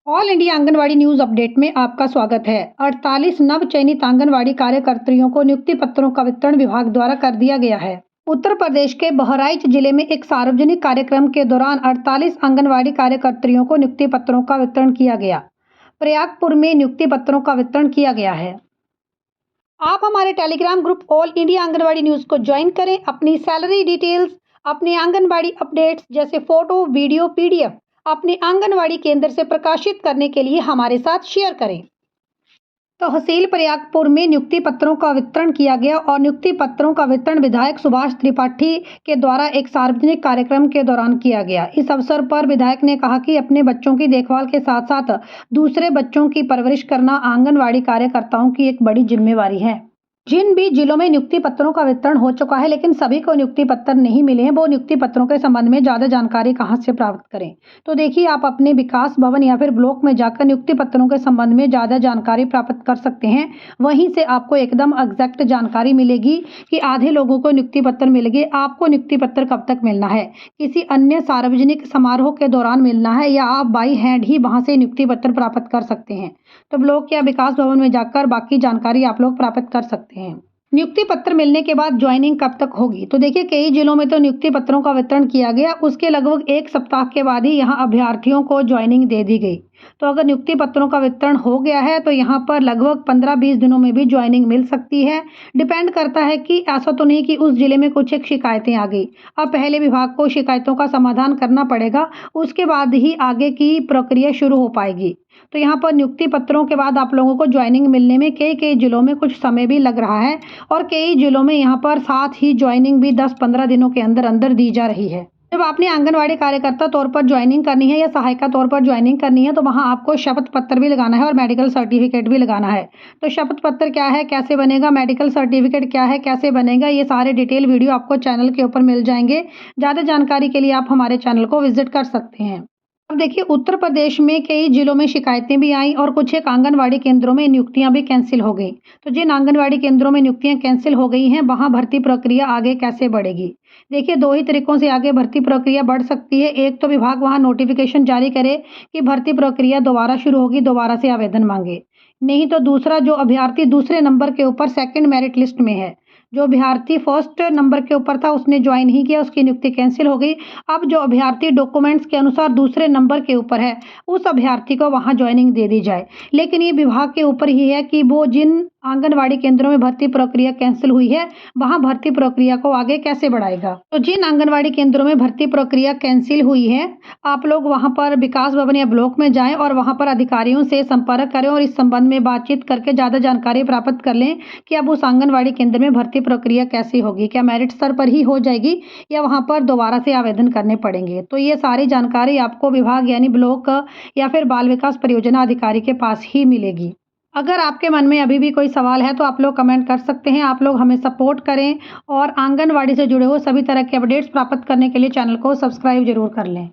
All India anganwadi news update में आपका स्वागत है। 48 नव चयनित आंगनवाड़ी कार्यकर्तियों को नियुक्ति पत्रों का वितरण विभाग द्वारा कर दिया गया है। उत्तर प्रदेश के बहराइच जिले में एक सार्वजनिक कार्यक्रम के दौरान 48 आंगनवाड़ी कार्यकर्तियों को नियुक्ति पत्रों का वितरण किया गया। प्रयागपुर में नियुक्ति पत्रों का वितरण किया गया है। आप हमारे Telegram group all India anganwadi news को ज्वाइन करें। अपनी सैलरी डिटेल्स, अपनी आंगनवाड़ी अपडेट्स जैसे फोटो, वीडियो, पीडीएफ अपने आंगनवाड़ी केंद्र से प्रकाशित करने के लिए हमारे साथ शेयर करें। तहसील प्रयागपुर में नियुक्ति पत्रों का वितरण किया गया और नियुक्ति पत्रों का वितरण विधायक सुभाष त्रिपाठी के द्वारा एक सार्वजनिक कार्यक्रम के दौरान किया गया। इस अवसर पर विधायक ने कहा कि अपने बच्चों की देखभाल के साथ साथ दूसरे बच्चों की परवरिश करना आंगनवाड़ी कार्यकर्ताओं की एक बड़ी जिम्मेवारी है। जिन भी जिलों में नियुक्ति पत्रों का वितरण हो चुका है लेकिन सभी को नियुक्ति पत्र नहीं मिले हैं, वो नियुक्ति पत्रों के संबंध में ज़्यादा जानकारी कहां से प्राप्त करें। तो देखिए, आप अपने विकास भवन या फिर ब्लॉक में जाकर नियुक्ति पत्रों के संबंध में ज़्यादा जानकारी प्राप्त कर सकते हैं। वहीं से आपको एकदम एग्जैक्ट जानकारी मिलेगी कि आधे लोगों को नियुक्ति पत्र मिल गए। आपको नियुक्ति पत्र कब तक मिलना है, किसी अन्य सार्वजनिक समारोह के दौरान मिलना है या आप बाई हैंड ही वहां से नियुक्ति पत्र प्राप्त कर सकते हैं। तो ब्लॉक या विकास भवन में जाकर बाकी जानकारी आप लोग प्राप्त कर सकते हैं। नियुक्ति पत्र मिलने के बाद ज्वाइनिंग कब तक होगी, तो देखिए, कई जिलों में तो नियुक्ति पत्रों का वितरण किया गया, उसके लगभग एक सप्ताह के बाद ही यहाँ अभ्यर्थियों को ज्वाइनिंग दे दी गई। तो अगर नियुक्ति पत्रों का वितरण हो गया है तो यहाँ पर लगभग 15-20 दिनों में भी ज्वाइनिंग मिल सकती है। डिपेंड करता है कि ऐसा तो नहीं कि उस जिले में कुछ एक शिकायतें आ गई। अब पहले विभाग को शिकायतों का समाधान करना पड़ेगा, उसके बाद ही आगे की प्रक्रिया शुरू हो पाएगी। तो यहाँ पर नियुक्ति पत्रों के बाद आप लोगों को ज्वाइनिंग मिलने में कई जिलों में कुछ समय भी लग रहा है और कई जिलों में यहाँ पर साथ ही ज्वाइनिंग भी 10-15 दिनों के अंदर अंदर दी जा रही है। जब आपने आंगनवाड़ी कार्यकर्ता तौर पर ज्वाइनिंग करनी है या सहायिका तौर पर ज्वाइनिंग करनी है तो वहाँ आपको शपथ पत्र भी लगाना है और मेडिकल सर्टिफिकेट भी लगाना है। तो शपथ पत्र क्या है, कैसे बनेगा, मेडिकल सर्टिफिकेट क्या है, कैसे बनेगा, ये सारे डिटेल वीडियो आपको चैनल के ऊपर मिल जाएंगे। ज़्यादा जानकारी के लिए आप हमारे चैनल को विजिट कर सकते हैं। अब देखिए, उत्तर प्रदेश में कई जिलों में शिकायतें भी आई और कुछ एक आंगनवाड़ी केंद्रों में नियुक्तियां भी कैंसिल हो गई। तो जिन आंगनवाड़ी केंद्रों में नियुक्तियां कैंसिल हो गई हैं, वहां भर्ती प्रक्रिया आगे कैसे बढ़ेगी। देखिए, दो ही तरीकों से आगे भर्ती प्रक्रिया बढ़ सकती है। एक तो विभाग वहां नोटिफिकेशन जारी करे कि भर्ती प्रक्रिया दोबारा शुरू होगी, दोबारा से आवेदन मांगे। नहीं तो दूसरा, जो अभ्यर्थी दूसरे नंबर के ऊपर सेकंड मेरिट लिस्ट में है, जो अभ्यर्थी फर्स्ट नंबर के ऊपर था, उसने ज्वाइन नहीं किया, उसकी नियुक्ति कैंसिल हो गई। अब जो अभ्यर्थी डॉक्यूमेंट्स के अनुसार दूसरे नंबर के ऊपर है, उस अभ्यर्थी को वहां ज्वाइनिंग दे दी जाए। लेकिन ये विभाग के ऊपर ही है कि वो जिन आंगनवाड़ी केंद्रों में भर्ती प्रक्रिया कैंसिल हुई है, वहां भर्ती प्रक्रिया को आगे कैसे बढ़ाएगा। तो जिन आंगनवाड़ी केंद्रों में भर्ती प्रक्रिया कैंसिल हुई है, आप लोग वहां पर विकास भवन या ब्लॉक में जाएं और वहां पर अधिकारियों से संपर्क करें और इस संबंध में बातचीत करके ज़्यादा जानकारी प्राप्त कर लें कि अब उस आंगनवाड़ी केंद्र में भर्ती प्रक्रिया कैसी होगी, क्या मेरिट स्तर पर ही हो जाएगी या वहां पर दोबारा से आवेदन करने पड़ेंगे। तो ये सारी जानकारी आपको विभाग यानी ब्लॉक या फिर बाल विकास परियोजना अधिकारी के पास ही मिलेगी। अगर आपके मन में अभी भी कोई सवाल है तो आप लोग कमेंट कर सकते हैं। आप लोग हमें सपोर्ट करें और आंगनवाड़ी से जुड़े हुए सभी तरह के अपडेट्स प्राप्त करने के लिए चैनल को सब्सक्राइब जरूर कर लें।